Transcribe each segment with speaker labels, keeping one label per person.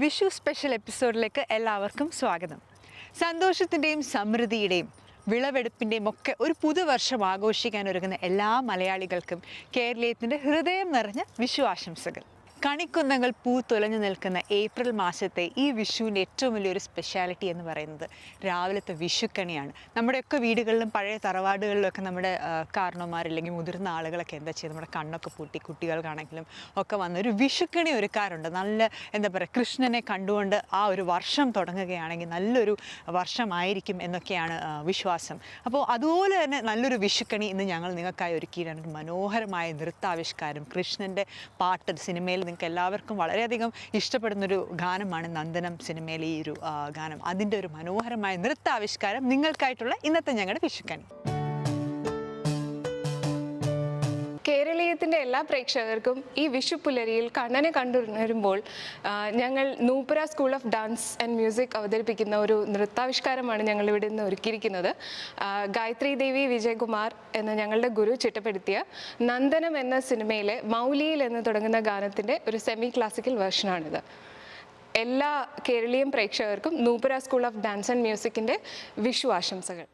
Speaker 1: Vishu special എപ്പിസോഡിലേക്ക് എല്ലാവർക്കും സ്വാഗതം. സന്തോഷത്തിൻ്റെയും സമൃദ്ധിയുടെയും വിളവെടുപ്പിൻ്റെയും ഒക്കെ ഒരു പുതുവർഷം ആഘോഷിക്കാൻ ഒരുങ്ങുന്ന എല്ലാ മലയാളികൾക്കും കേരളീയത്തിൻ്റെ ഹൃദയം നിറഞ്ഞ വിഷു ആശംസകൾ. കണിക്കൊന്നകൾ പൂത്തുലഞ്ഞു നിൽക്കുന്ന ഏപ്രിൽ മാസത്തെ ഈ വിഷുവിൻ്റെ ഏറ്റവും വലിയൊരു സ്പെഷ്യാലിറ്റി എന്ന് പറയുന്നത് രാവിലത്തെ വിഷുക്കണിയാണ്. നമ്മുടെയൊക്കെ വീടുകളിലും പഴയ തറവാടുകളിലൊക്കെ നമ്മുടെ കാരണവന്മാരില്ലെങ്കിൽ മുതിർന്ന ആളുകളൊക്കെ എന്താ ചെയ്യുക, നമ്മുടെ കണ്ണൊക്കെ പൂട്ടി കുട്ടികൾക്കാണെങ്കിലും ഒക്കെ വന്നൊരു വിഷുക്കണി ഒരുക്കാറുണ്ട്. നല്ല എന്താ പറയുക, കൃഷ്ണനെ കണ്ടുകൊണ്ട് ആ ഒരു വർഷം തുടങ്ങുകയാണെങ്കിൽ നല്ലൊരു വർഷമായിരിക്കും എന്നൊക്കെയാണ് വിശ്വാസം. അപ്പോൾ അതുപോലെ തന്നെ നല്ലൊരു വിഷുക്കണി ഇന്ന് ഞങ്ങൾ നിങ്ങൾക്കായി ഒരുക്കിയിട്ടാണ്. ഒരു മനോഹരമായ നൃത്താവിഷ്കാരം, കൃഷ്ണൻ്റെ പാട്ട് സിനിമയിൽ നിങ്ങൾക്ക് എല്ലാവർക്കും വളരെയധികം ഇഷ്ടപ്പെടുന്നൊരു ഗാനമാണ് നന്ദനം സിനിമയിലെ ഈ ഒരു ഗാനം. അതിൻ്റെ ഒരു മനോഹരമായ നൃത്താവിഷ്കാരം നിങ്ങൾക്കായിട്ടുള്ള ഇന്നത്തെ ഞങ്ങളുടെ വിഷുക്കണി.
Speaker 2: കേരളീയത്തിൻ്റെ എല്ലാ പ്രേക്ഷകർക്കും ഈ വിഷു പുലരിയിൽ കണ്ണനെ കണ്ടുവരുമ്പോൾ ഞങ്ങൾ Nupura school of dance and music അവതരിപ്പിക്കുന്ന ഒരു നൃത്താവിഷ്കാരമാണ് ഞങ്ങൾ ഇവിടെ നിന്ന് ഒരുക്കിയിരിക്കുന്നത്. ഗായത്രി ദേവി വിജയകുമാർ എന്ന ഞങ്ങളുടെ ഗുരു ചിട്ടപ്പെടുത്തിയ നന്ദനം എന്ന സിനിമയിലെ മൗലിയിൽ എന്ന് തുടങ്ങുന്ന ഗാനത്തിൻ്റെ ഒരു സെമി ക്ലാസിക്കൽ വേർഷനാണിത്. എല്ലാ കേരളീയം പ്രേക്ഷകർക്കും Nupura school of dance and മ്യൂസിക്കിൻ്റെ വിഷു ആശംസകൾ.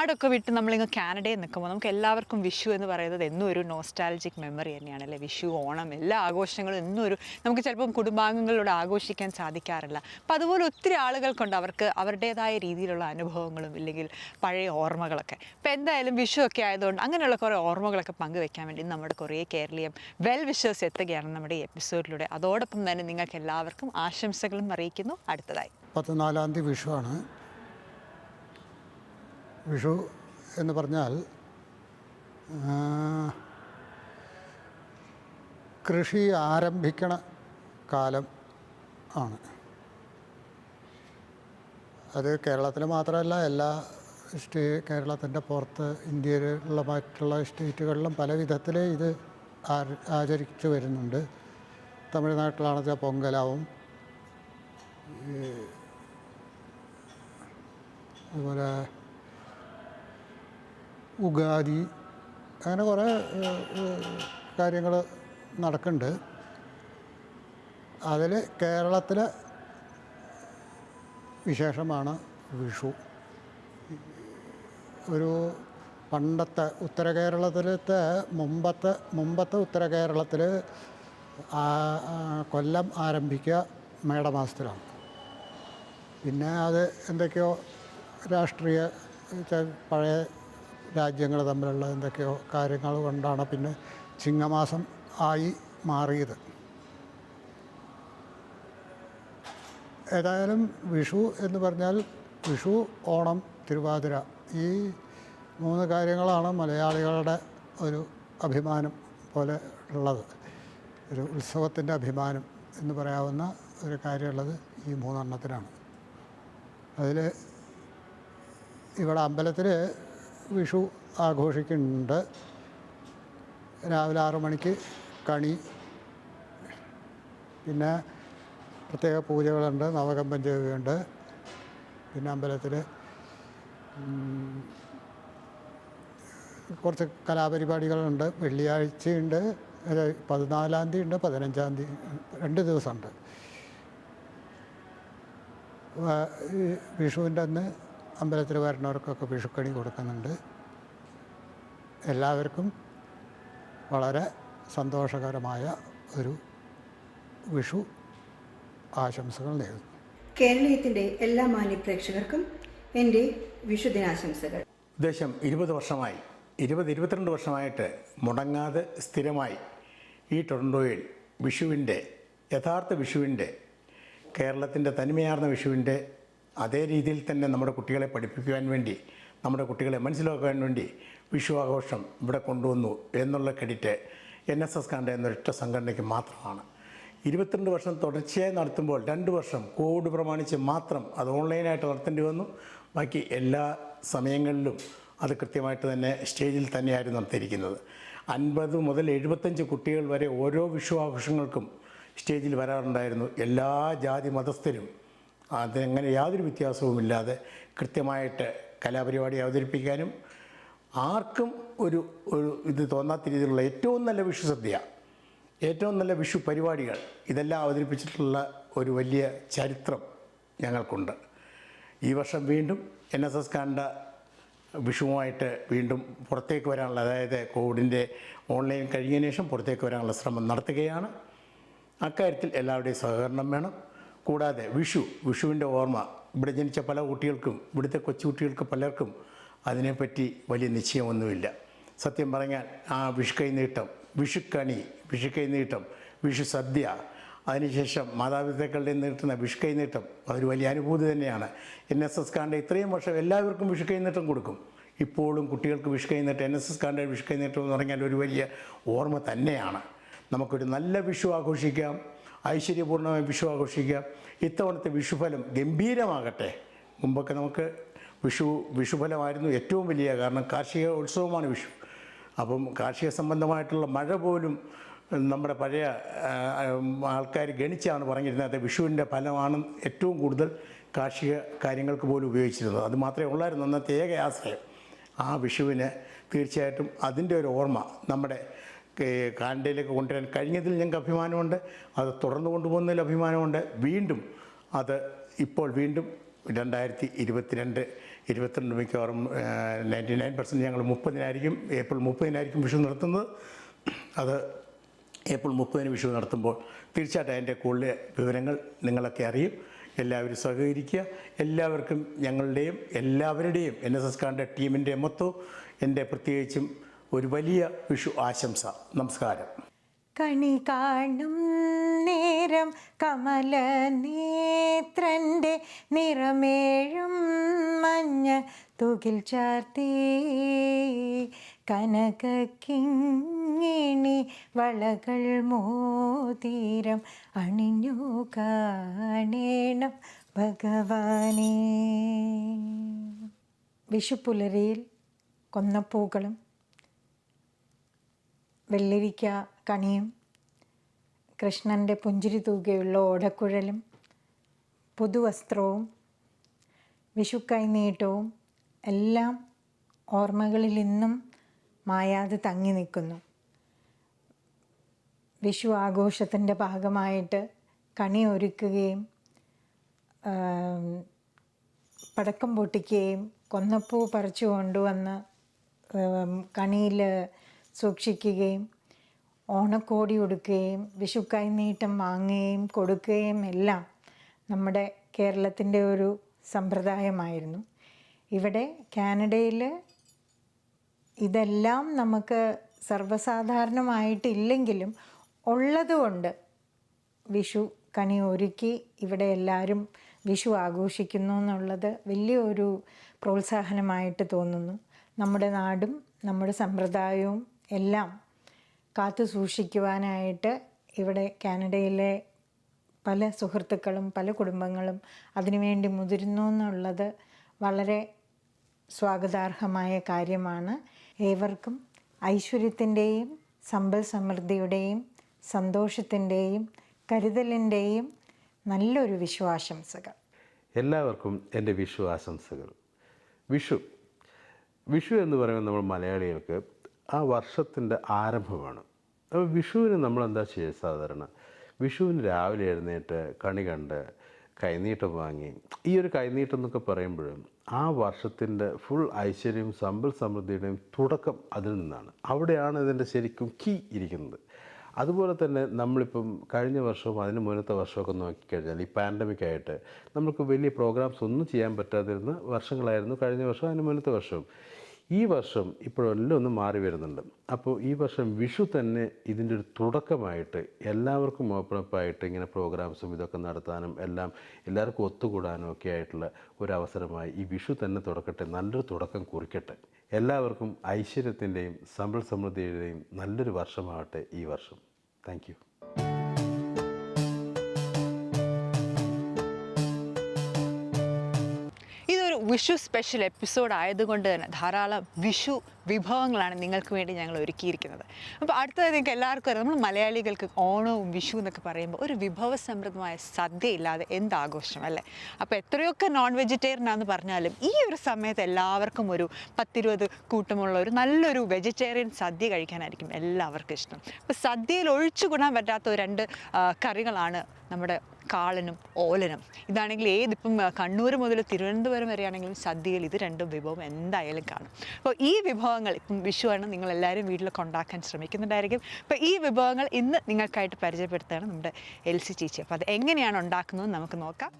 Speaker 1: നാടൊക്കെ വിട്ട് നമ്മളിങ്ങ് കാനഡയിൽ നിൽക്കുമ്പോൾ നമുക്ക് എല്ലാവർക്കും വിഷു എന്ന് പറയുന്നത് എന്നും ഒരു നോസ്റ്റാലജിക് മെമ്മറി തന്നെയാണ് അല്ലേ. വിഷു, ഓണം, എല്ലാ ആഘോഷങ്ങളും എന്നും ഒരു നമുക്ക് ചിലപ്പം കുടുംബാംഗങ്ങളോട് ആഘോഷിക്കാൻ സാധിക്കാറില്ല. അപ്പം അതുപോലെ ഒത്തിരി ആളുകൾക്കുണ്ട് അവർക്ക് അവരുടേതായ രീതിയിലുള്ള അനുഭവങ്ങളും ഇല്ലെങ്കിൽ പഴയ ഓർമ്മകളൊക്കെ. അപ്പം എന്തായാലും വിഷു ഒക്കെ ആയതുകൊണ്ട് അങ്ങനെയുള്ള കുറേ ഓർമ്മകളൊക്കെ പങ്കുവെക്കാൻ വേണ്ടി നമ്മുടെ കുറേ കേരളീയം വെൽ വിഷേഴ്സ് എത്തുകയാണ് നമ്മുടെ ഈ എപ്പിസോഡിലൂടെ. അതോടൊപ്പം തന്നെ നിങ്ങൾക്ക് എല്ലാവർക്കും ആശംസകളും അറിയിക്കുന്നു. അടുത്തതായി
Speaker 3: 14-ാം തീയതി വിഷുവാണ്. വിഷു എന്ന് പറഞ്ഞാൽ കൃഷി ആരംഭിക്കണ കാലം ആണ്. അത് കേരളത്തിൽ മാത്രമല്ല, എല്ലാ കേരളത്തിൻ്റെ പുറത്ത് ഇന്ത്യയിലുള്ള മറ്റുള്ള സ്റ്റേറ്റുകളിലും പല വിധത്തിൽ ഇത് ആചരിച്ചു വരുന്നുണ്ട്. തമിഴ്നാട്ടിലാണെന്ന് വെച്ചാൽ പൊങ്കലാവും, അതുപോലെ ഉഗാദി, അങ്ങനെ കുറേ കാര്യങ്ങൾ നടക്കുന്നുണ്ട്. അതിൽ കേരളത്തിലെ വിശേഷമാണ് വിഷു. ഒരു പണ്ടത്തെ ഉത്തര കേരളത്തിലത്തെ മുമ്പത്തെ ഉത്തര കേരളത്തിൽ കൊല്ലം ആരംഭിക്കുക മേടമാസത്തിലാണ്. പിന്നെ അത് എന്തൊക്കെയോ രാഷ്ട്രീയ പഴയ രാജ്യങ്ങൾ തമ്മിലുള്ള എന്തൊക്കെയോ കാര്യങ്ങൾ കൊണ്ടാണ് പിന്നെ ചിങ്ങമാസം ആയി മാറിയത്. ഏതായാലും വിഷു എന്ന് പറഞ്ഞാൽ വിഷു, ഓണം, തിരുവാതിര, ഈ 3 കാര്യങ്ങളാണ് മലയാളികളുടെ ഒരു അഭിമാനം പോലെ ഉള്ളത്. ഒരു ഉത്സവത്തിൻ്റെ അഭിമാനം എന്ന് പറയാവുന്ന ഒരു കാര്യമുള്ളത് ഈ 3 എണ്ണത്തിനാണ്. അതിൽ ഇവിടെ അമ്പലത്തിൽ വിഷു ആഘോഷിക്കുന്നുണ്ട്. രാവിലെ 6 മണിക്ക് കണി, പിന്നെ പ്രത്യേക പൂജകളുണ്ട്, നവകമ്പഞ്ചകയുണ്ട്. പിന്നെ അമ്പലത്തിൽ കുറച്ച് കലാപരിപാടികളുണ്ട്. വെള്ളിയാഴ്ചയുണ്ട്, 14-ാം തീയതി ഉണ്ട്, 15-ാം തീയതി, 2 ദിവസമുണ്ട്. വിഷുവിൻ്റെ അന്ന് അമ്പലത്തിൽ വരുന്നവർക്കൊക്കെ വിഷുക്കണി കൊടുക്കുന്നുണ്ട്. എല്ലാവർക്കും വളരെ സന്തോഷകരമായ ഒരു വിഷു ആശംസകൾ നേരുന്നു.
Speaker 4: കേരളീയത്തിൻ്റെ എല്ലാ മാന്യ പ്രേക്ഷകർക്കും എൻ്റെ വിഷുദിനാശംസകൾ.
Speaker 5: ഉദ്ദേശം 22 വർഷമായിട്ട് മുടങ്ങാതെ സ്ഥിരമായി ഈ ടൊറൻറ്റോയിൽ യഥാർത്ഥ വിഷുവിൻ്റെ, കേരളത്തിൻ്റെ തനിമയാർന്ന വിഷുവിൻ്റെ അതേ രീതിയിൽ തന്നെ നമ്മുടെ കുട്ടികളെ പഠിപ്പിക്കുവാൻ വേണ്ടി, നമ്മുടെ കുട്ടികളെ മനസ്സിലാക്കുവാൻ വേണ്ടി വിഷു ആഘോഷം ഇവിടെ കൊണ്ടുവന്നു എന്നുള്ള ക്രെഡിറ്റ് NSS കാണ്ട എന്നൊരൊറ്റ സംഘടനയ്ക്ക് മാത്രമാണ്. 22 വർഷം തുടർച്ചയായി നടത്തുമ്പോൾ 2 വർഷം കോവിഡ് പ്രമാണിച്ച് മാത്രം അത് ഓൺലൈനായിട്ട് നടത്തേണ്ടി വന്നു. ബാക്കി എല്ലാ സമയങ്ങളിലും അത് കൃത്യമായിട്ട് തന്നെ സ്റ്റേജിൽ തന്നെയായിരുന്നു നടത്തിയിരിക്കുന്നത്. 50 മുതൽ 75 കുട്ടികൾ വരെ ഓരോ വിഷു ആഘോഷങ്ങൾക്കും സ്റ്റേജിൽ വരാറുണ്ടായിരുന്നു. എല്ലാ ജാതി മതസ്ഥരും അതങ്ങനെ യാതൊരു വ്യത്യാസവുമില്ലാതെ കൃത്യമായിട്ട് കലാപരിപാടി അവതരിപ്പിക്കാനും ആർക്കും ഒരു ഇത് തോന്നാത്ത രീതിയിലുള്ള ഏറ്റവും നല്ല വിഷു സദ്യ, ഏറ്റവും നല്ല വിഷു പരിപാടികൾ, ഇതെല്ലാം അവതരിപ്പിച്ചിട്ടുള്ള ഒരു വലിയ ചരിത്രം ഞങ്ങൾക്കുണ്ട്. ഈ വർഷം വീണ്ടും NSS കാണ്ട വിഷുവുമായിട്ട് വീണ്ടും പുറത്തേക്ക് വരാനുള്ള, അതായത് കോവിഡിൻ്റെ ഓൺലൈൻ കഴിഞ്ഞതിന് ശേഷം പുറത്തേക്ക് വരാനുള്ള ശ്രമം നടത്തുകയാണ്. അക്കാര്യത്തിൽ എല്ലാവരുടെയും സഹകരണം വേണം. കൂടാതെ വിഷുവിൻ്റെ ഓർമ്മ ഇവിടെ ജനിച്ച പല കുട്ടികൾക്കും, ഇവിടുത്തെ കൊച്ചുകുട്ടികൾക്ക് പലർക്കും അതിനെപ്പറ്റി വലിയ നിശ്ചയമൊന്നുമില്ല. സത്യം പറഞ്ഞാൽ ആ വിഷുക്കൈനീട്ടം, വിഷുക്കണി, വിഷുക്കൈനീട്ടം, വിഷു സദ്യ, അതിനുശേഷം മാതാപിതാക്കളുടെ നീട്ടുന്ന വിഷുക്കൈനീട്ടം അതൊരു വലിയ അനുഭൂതി തന്നെയാണ്. NSS കാണ്ട ഇത്രയും വർഷം എല്ലാവർക്കും വിഷുക്കൈനീട്ടം കൊടുക്കും. ഇപ്പോഴും കുട്ടികൾക്ക് വിഷുക്കൈനീട്ടം, NSS കാണ്ട വിഷുക്കൈനീട്ടം എന്ന് പറഞ്ഞാൽ ഒരു വലിയ ഓർമ്മ തന്നെയാണ്. നമുക്കൊരു നല്ല വിഷു ആഘോഷിക്കാം, ഐശ്വര്യപൂർണ്ണമായ വിഷു ആഘോഷിക്കാം. ഇത്തവണത്തെ വിഷുഫലം ഗംഭീരമാകട്ടെ. മുമ്പൊക്കെ നമുക്ക് വിഷുഫലമായിരുന്നു ഏറ്റവും വലിയ, കാരണം കാർഷിക ഉത്സവമാണ് വിഷു. അപ്പം കാർഷിക സംബന്ധമായിട്ടുള്ള മഴ പോലും നമ്മുടെ പഴയ ആൾക്കാർ ഗണിച്ചാണ് പറഞ്ഞിരുന്നത്. വിഷുവിൻ്റെ ഫലമാണ് ഏറ്റവും കൂടുതൽ കാർഷിക കാര്യങ്ങൾക്ക് പോലും ഉപയോഗിച്ചിരുന്നത്. അത് മാത്രമേ ഉള്ളായിരുന്നു അന്നത്തെ ഏക ആശ്രയം. ആ വിഷുവിന് തീർച്ചയായിട്ടും അതിൻ്റെ ഒരു ഓർമ്മ നമ്മുടെ കാനഡയിലേക്ക് കൊണ്ടുവരാൻ കഴിഞ്ഞതിൽ ഞങ്ങൾക്ക് അഭിമാനമുണ്ട്. അത് തുടർന്ന് കൊണ്ടുപോകുന്നതിൽ അഭിമാനമുണ്ട്. വീണ്ടും അത് ഇപ്പോൾ വീണ്ടും 2022 22 മിക്കവാറും 99% ഞങ്ങൾ 30-നായിരിക്കും, ഏപ്രിൽ 30-നായിരിക്കും വിഷു നടത്തുന്നത്. അത് ഏപ്രിൽ 30-ന് വിഷു നടത്തുമ്പോൾ തീർച്ചയായിട്ടും അതിൻ്റെ കൂടുതൽ വിവരങ്ങൾ നിങ്ങളൊക്കെ അറിയും. എല്ലാവരും സഹകരിക്കുക. എല്ലാവർക്കും ഞങ്ങളുടെയും എല്ലാവരുടെയും NSSകാരുടെ ടീമിൻ്റെ മൊത്തവും എൻ്റെ പ്രത്യേകിച്ചും ഒരു വലിയ വിഷു ആശംസ. നമസ്കാരം.
Speaker 6: കണി കാണും നേരം കമല നേത്രൻ്റെ നിറമേഴും മഞ്ഞ തുകിൽ ചാർത്തി കനകക്കിങ്ങിണി വളകൾ മോതിരം അണിഞ്ഞു കാണേണം ഭഗവാനേ. വിഷുപ്പുലരിയിൽ കൊന്നപ്പൂക്കളും വെള്ളരിക്ക കണിയും കൃഷ്ണൻ്റെ പുഞ്ചിരി തൂകയുള്ള ഓടക്കുഴലും പുതുവസ്ത്രവും വിഷുക്കൈനീട്ടവും എല്ലാം ഓർമ്മകളിൽ ഇന്നും മായാതെ തങ്ങി നിൽക്കുന്നു. വിഷു ആഘോഷത്തിൻ്റെ ഭാഗമായിട്ട് കണി ഒരുക്കുകയും പടക്കം പൊട്ടിക്കുകയും കൊന്നപ്പൂ പറിച്ചു കൊണ്ടുവന്ന് കണിയിൽ സൂക്ഷിക്കുകയും ഓണക്കോടി ഉടുക്കുകയും വിഷുക്കൈനീട്ടം വാങ്ങുകയും കൊടുക്കുകയും എല്ലാം നമ്മുടെ കേരളത്തിൻ്റെ ഒരു സമ്പ്രദായമായിരുന്നു. ഇവിടെ കാനഡയിൽ ഇതെല്ലാം നമുക്ക് സർവ്വസാധാരണമായിട്ടില്ലെങ്കിലും ഉള്ളതുകൊണ്ട് വിഷു കണി ഒരുക്കി ഇവിടെ എല്ലാവരും വിഷു ആഘോഷിക്കുന്നു എന്നുള്ളത് വലിയൊരു പ്രോത്സാഹനമായിട്ട് തോന്നുന്നു. നമ്മുടെ നാടും നമ്മുടെ സമ്പ്രദായവും എല്ലാം കാത്തു സൂക്ഷിക്കുവാനായിട്ട് ഇവിടെ കാനഡയിലെ പല സുഹൃത്തുക്കളും പല കുടുംബങ്ങളും അതിനുവേണ്ടി മുതിരുന്നു എന്നുള്ളത് വളരെ സ്വാഗതാർഹമായ കാര്യമാണ്. ഏവർക്കും ഐശ്വര്യത്തിൻ്റെയും സമ്പൽ സമൃദ്ധിയുടെയും സന്തോഷത്തിൻ്റെയും കരുതലിൻ്റെയും നല്ലൊരു വിഷു ആശംസകൾ.
Speaker 7: എല്ലാവർക്കും എൻ്റെ വിഷു ആശംസകൾ. വിഷു എന്ന് പറയുമ്പോൾ നമ്മൾ മലയാളികൾക്ക് ആ വർഷത്തിൻ്റെ ആരംഭമാണ്. അപ്പോൾ വിഷുവിന് നമ്മളെന്താ ചെയ്യുക? സാധാരണ വിഷുവിന് രാവിലെ എഴുന്നേറ്റ് കണി കണ്ട് കൈനീട്ടം വാങ്ങി, ഈ ഒരു കൈനീട്ടം എന്നൊക്കെ പറയുമ്പോഴും ആ വർഷത്തിൻ്റെ ഫുൾ ഐശ്വര്യവും സമ്പൽ സമൃദ്ധിയുടെയും തുടക്കം അതിൽ നിന്നാണ്. അവിടെയാണ് ഇതിൻ്റെ ശരിക്കും കീ ഇരിക്കുന്നത്. അതുപോലെ തന്നെ നമ്മളിപ്പം കഴിഞ്ഞ വർഷവും അതിന് മുന്നത്തെ വർഷമൊക്കെ നോക്കിക്കഴിഞ്ഞാൽ ഈ പാൻഡമിക്കായിട്ട് നമുക്ക് വലിയ പ്രോഗ്രാംസ് ഒന്നും ചെയ്യാൻ പറ്റാതിരുന്ന വർഷങ്ങളായിരുന്നു കഴിഞ്ഞ വർഷവും അതിന് മുന്നത്തെ വർഷവും. ഈ വർഷം ഇപ്പോഴെല്ലാം ഒന്ന് മാറി വരുന്നുണ്ട്. അപ്പോൾ ഈ വർഷം വിഷു തന്നെ ഇതിൻ്റെ ഒരു തുടക്കമായിട്ട് എല്ലാവർക്കും ഓപ്പണപ്പായിട്ട് ഇങ്ങനെ പ്രോഗ്രാംസും ഇതൊക്കെ നടത്താനും എല്ലാവർക്കും ഒത്തുകൂടാനും ഒക്കെ ആയിട്ടുള്ള ഒരു അവസരമായി ഈ വിഷു തന്നെ തുടക്കട്ടെ, നല്ലൊരു തുടക്കം കുറിക്കട്ടെ. എല്ലാവർക്കും ഐശ്വര്യത്തിൻ്റെയും സമ്പൽ സമൃദ്ധിയുടെയും നല്ലൊരു വർഷമാവട്ടെ ഈ വർഷം. Thank you.
Speaker 1: Vishu special episode ആയതുകൊണ്ട് തന്നെ ധാരാളം വിഷു വിഭവങ്ങളാണ് നിങ്ങൾക്ക് വേണ്ടി ഞങ്ങൾ ഒരുക്കിയിരിക്കുന്നത്. അപ്പോൾ അടുത്തത് നിങ്ങൾക്ക് എല്ലാവർക്കും അറിയാം, നമ്മൾ മലയാളികൾക്ക് ഓണവും വിഷു എന്നൊക്കെ പറയുമ്പോൾ ഒരു വിഭവസമൃദ്ധമായ സദ്യ ഇല്ലാതെ എന്താഘോഷം അല്ലേ? അപ്പോൾ എത്രയൊക്കെ നോൺ വെജിറ്റേറിയൻ ആണെന്ന് പറഞ്ഞാലും ഈ ഒരു സമയത്ത് എല്ലാവർക്കും ഒരു 10-20 കൂട്ടമുള്ള ഒരു നല്ലൊരു വെജിറ്റേറിയൻ സദ്യ കഴിക്കാനായിരിക്കും എല്ലാവർക്കും ഇഷ്ടം. അപ്പോൾ സദ്യയിൽ ഒഴിച്ചുകൂടാൻ പറ്റാത്ത 2 കറികളാണ് നമ്മുടെ കാളനും ഓലനും. ഇതാണെങ്കിൽ ഏതിപ്പം കണ്ണൂർ മുതൽ തിരുവനന്തപുരം വരെയാണെങ്കിലും സദ്യയിൽ ഇത് 2 വിഭവം എന്തായാലും കാണും. അപ്പോൾ ഈ വിഭവങ്ങൾ ഇപ്പം വിഷുവാണ്, നിങ്ങളെല്ലാവരും വീട്ടിലൊക്കെ ഉണ്ടാക്കാൻ ശ്രമിക്കുന്നുണ്ടായിരിക്കും. അപ്പോൾ ഈ വിഭവങ്ങൾ ഇന്ന് നിങ്ങൾക്കായിട്ട് പരിചയപ്പെടുത്തുകയാണ് നമ്മുടെ എൽസി ചേച്ചി. അപ്പോൾ അത് എങ്ങനെയാണ് ഉണ്ടാക്കുന്നത് നമുക്ക് നോക്കാം.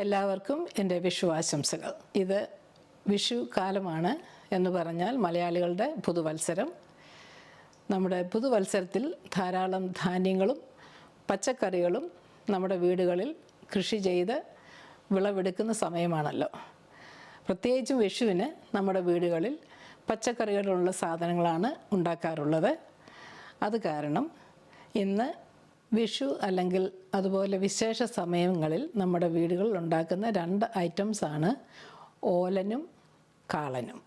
Speaker 8: എല്ലാവർക്കും എൻ്റെ വിഷു ആശംസകൾ. ഇത് വിഷു കാലമാണ് എന്ന് പറഞ്ഞാൽ മലയാളികളുടെ പുതുവത്സരം. നമ്മുടെ പുതുവത്സരത്തിൽ ധാരാളം ധാന്യങ്ങളും പച്ചക്കറികളും നമ്മുടെ വീടുകളിൽ കൃഷി ചെയ്ത് വിളവെടുക്കുന്ന സമയമാണല്ലോ. പ്രത്യേകിച്ചും വിഷുവിന് നമ്മുടെ വീടുകളിൽ പച്ചക്കറികളുള്ള സാധനങ്ങളാണ് ഉണ്ടാക്കാറുള്ളത്. അത് കാരണം ഇന്ന് വിഷു അല്ലെങ്കിൽ അതുപോലെ വിശേഷ സമയങ്ങളിൽ നമ്മുടെ വീടുകളിൽ ഉണ്ടാക്കുന്ന 2 ഐറ്റംസാണ് ഓലനും കാളനും.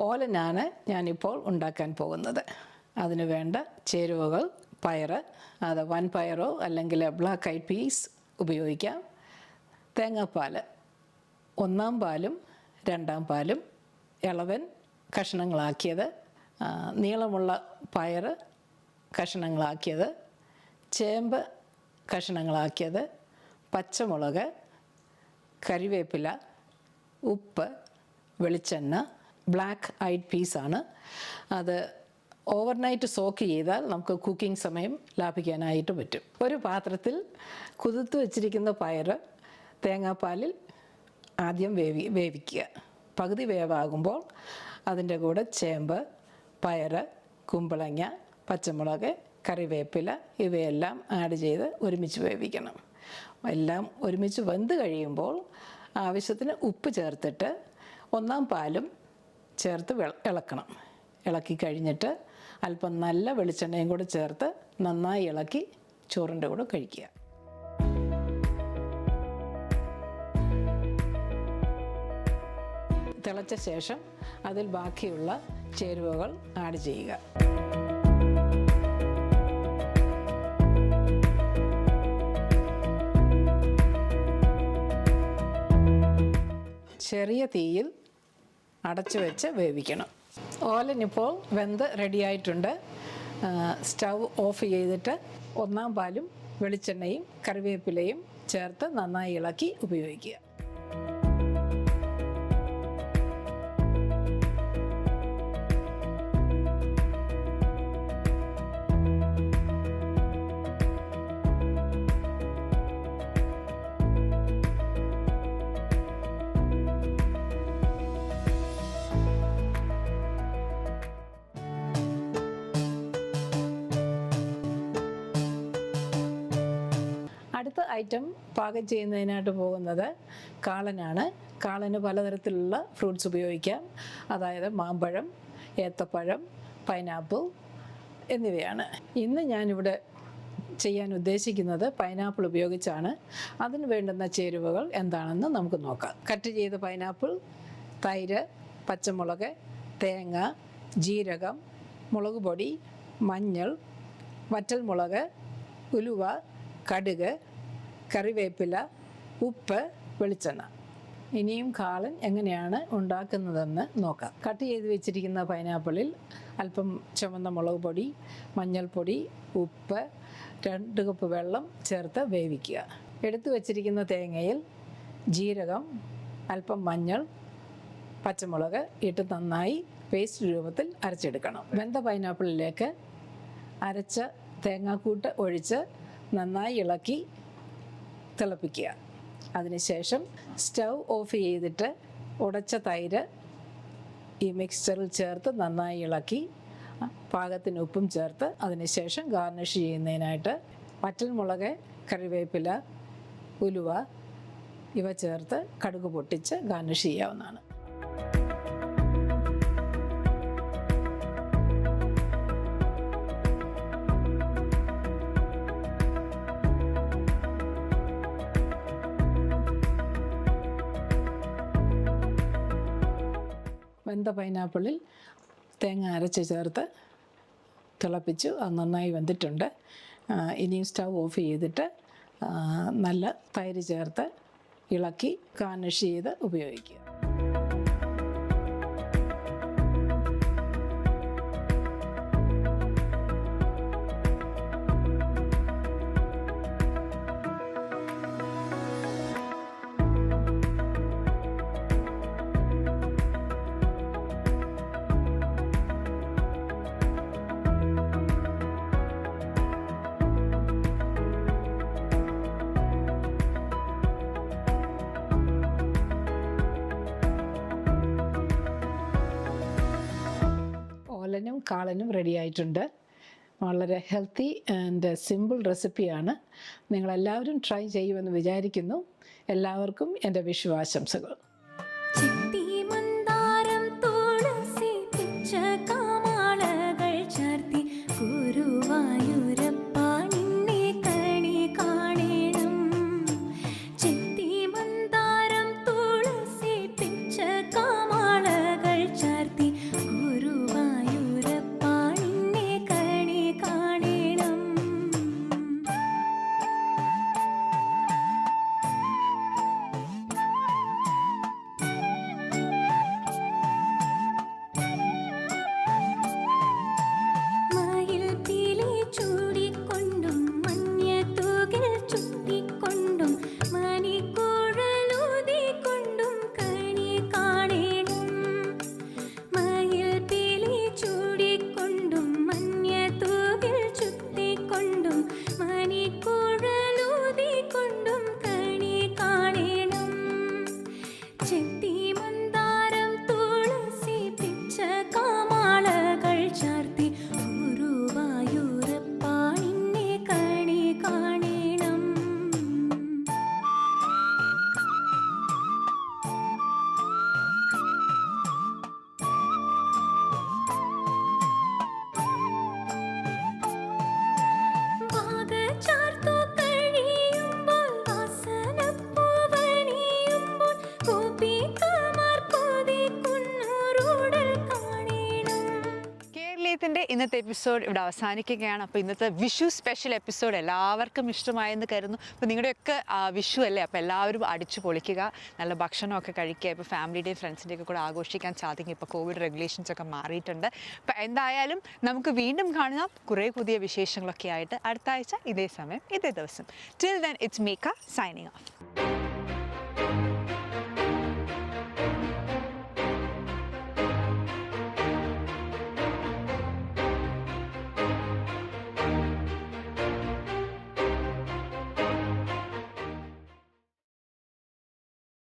Speaker 8: ഓലനാണ് ഞാനിപ്പോൾ ഉണ്ടാക്കാൻ പോകുന്നത്. അതിന് വേണ്ട ചേരുവകൾ പയറ്, അത് വൻപയറോ അല്ലെങ്കിൽ ബ്ലാക്ക് ഐഡ് പീസ് ഉപയോഗിക്കാം. തേങ്ങാപ്പാൽ 1-ാം പാലും 2-ാം പാലും, ഇളവൻ കഷ്ണങ്ങളാക്കിയത്, നീളമുള്ള പയറ് കഷ്ണങ്ങളാക്കിയത്, ചേമ്പ് കഷ്ണങ്ങളാക്കിയത്, പച്ചമുളക്, കറിവേപ്പില, ഉപ്പ്, വെളിച്ചെണ്ണ, ബ്ലാക്ക് ഐഡ് പീസാണ്. അത് ഓവർനൈറ്റ് സോക്ക് ചെയ്താൽ നമുക്ക് കുക്കിംഗ് സമയം ലാഭിക്കാനായിട്ട് പറ്റും. ഒരു പാത്രത്തിൽ കുതിർത്ത് വെച്ചിരിക്കുന്ന പയർ തേങ്ങാപ്പാലിൽ ആദ്യം വേവിക്കുക. പകുതി വേവാകുമ്പോൾ അതിൻ്റെ കൂടെ ചേമ്പ്, പയർ, കുമ്പളങ്ങ, പച്ചമുളക്, കറിവേപ്പില ഇവയെല്ലാം ആഡ് ചെയ്ത് ഒരുമിച്ച് വേവിക്കണം. എല്ലാം ഒരുമിച്ച് വെന്ത് കഴിയുമ്പോൾ ആവശ്യത്തിന് ഉപ്പ് ചേർത്തിട്ട് 1-ാം പാലും ചേർത്ത് ഇളക്കണം. ഇളക്കി കഴിഞ്ഞിട്ട് അല്പം നല്ല വെളിച്ചെണ്ണയും കൂടെ ചേർത്ത് നന്നായി ഇളക്കി ചോറിൻ്റെ കൂടെ കഴിക്കുക. തിളച്ച ശേഷം അതിൽ ബാക്കിയുള്ള ചേരുവകൾ ആഡ് ചെയ്യുക. ചെറിയ തീയിൽ അടച്ചു വെച്ച് വേവിക്കണം. ഓലനിപ്പോൾ വെന്ത് റെഡിയായിട്ടുണ്ട്. സ്റ്റൗ ഓഫ് ചെയ്തിട്ട് 1-ാം പാലും വെളിച്ചെണ്ണയും കറിവേപ്പിലയും ചേർത്ത് നന്നായി ഇളക്കി ഉപയോഗിക്കുക. അടുത്ത ഐറ്റം പാകം ചെയ്യുന്നതിനായിട്ട് പോകുന്നത് കാളനാണ്. കാളന് പലതരത്തിലുള്ള ഫ്രൂട്ട്സ് ഉപയോഗിക്കാം. അതായത് മാമ്പഴം, ഏത്തപ്പഴം, പൈനാപ്പിൾ എന്നിവയാണ്. ഇന്ന് ഞാനിവിടെ ചെയ്യാൻ ഉദ്ദേശിക്കുന്നത് പൈനാപ്പിൾ ഉപയോഗിച്ചാണ്. അതിന് വേണ്ടുന്ന ചേരുവകൾ എന്താണെന്ന് നമുക്ക് നോക്കാം. കട്ട് ചെയ്ത പൈനാപ്പിൾ, തൈര്, പച്ചമുളക്, തേങ്ങ, ജീരകം, മുളക് പൊടി, മഞ്ഞൾ, വറ്റൽമുളക്, ഉലുവ, കടുക്, കറിവേപ്പില, ഉപ്പ്, വെളിച്ചെണ്ണ. ഇനിയും കാളൻ എങ്ങനെയാണ് ഉണ്ടാക്കുന്നതെന്ന് നോക്കാം. കട്ട് ചെയ്ത് വെച്ചിരിക്കുന്ന പൈനാപ്പിളിൽ അല്പം ചുവന്ന മുളക് പൊടി, മഞ്ഞൾപ്പൊടി, ഉപ്പ്, 2 കപ്പ് വെള്ളം ചേർത്ത് വേവിക്കുക. എടുത്തു വച്ചിരിക്കുന്ന തേങ്ങയിൽ ജീരകം, അല്പം മഞ്ഞൾ, പച്ചമുളക് ഇട്ട് നന്നായി പേസ്റ്റ് രൂപത്തിൽ അരച്ചെടുക്കണം. വെന്ത പൈനാപ്പിളിലേക്ക് അരച്ച തേങ്ങാക്കൂട്ട് ഒഴിച്ച് നന്നായി ഇളക്കി തിളപ്പിക്കുക. അതിനുശേഷം സ്റ്റൗ ഓഫ് ചെയ്തിട്ട് ഉടച്ച തൈര് ഈ മിക്സ്ചറിൽ ചേർത്ത് നന്നായി ഇളക്കി പാകത്തിന് ഉപ്പും ചേർത്ത് അതിനുശേഷം ഗാർണിഷ് ചെയ്യുന്നതിനായിട്ട് വറ്റൽമുളക്, കറിവേപ്പില, ഉലുവ ഇവ ചേർത്ത് കടുക് പൊട്ടിച്ച് ഗാർണിഷ് ചെയ്യാവുന്നതാണ്. വെന്ത പൈനാപ്പിളിൽ തേങ്ങ അരച്ച് ചേർത്ത് തിളപ്പിച്ചു. അത് നന്നായി വെന്തിട്ടുണ്ട്. ഇനിയും സ്റ്റൗ ഓഫ് ചെയ്തിട്ട് നല്ല തൈര് ചേർത്ത് ഇളക്കി ഗാർണിഷ് ചെയ്ത് ഉപയോഗിക്കുക. ഓലനും കാളനും റെഡി ആയിട്ടുണ്ട്. വളരെ ഹെൽത്തി ആൻഡ് സിമ്പിൾ റെസിപ്പിയാണ്. നിങ്ങളെല്ലാവരും ട്രൈ ചെയ്യുമെന്ന് വിചാരിക്കുന്നു. എല്ലാവർക്കും എൻ്റെ വിഷുവാശംസകൾ.
Speaker 1: ഇന്നത്തെ എപ്പിസോഡ് ഇവിടെ അവസാനിക്കുകയാണ്. അപ്പോൾ ഇന്നത്തെ വിഷു സ്പെഷ്യൽ എപ്പിസോഡ് എല്ലാവർക്കും ഇഷ്ടമായെന്ന് കരുതുന്നു. അപ്പോൾ നിങ്ങളുടെയൊക്കെ വിഷു അല്ലേ, അപ്പോൾ എല്ലാവരും അടിച്ചു പൊളിക്കുക, നല്ല ഭക്ഷണമൊക്കെ കഴിക്കുക. ഇപ്പോൾ ഫാമിലിയുടെയും ഫ്രണ്ട്സിൻ്റെയും ഒക്കെ കൂടെ ആഘോഷിക്കാൻ സാധിക്കും. ഇപ്പോൾ കോവിഡ് റെഗുലേഷൻസ് ഒക്കെ മാറിയിട്ടുണ്ട്. അപ്പോൾ എന്തായാലും നമുക്ക് വീണ്ടും കാണുക കുറേ പുതിയ വിശേഷങ്ങളൊക്കെ ആയിട്ട് അടുത്ത ആഴ്ച ഇതേ സമയം ഇതേ ദിവസം. ടിൽ ദെൻ ഇറ്റ്സ് മീക്ക സൈനിങ് ഓഫ്.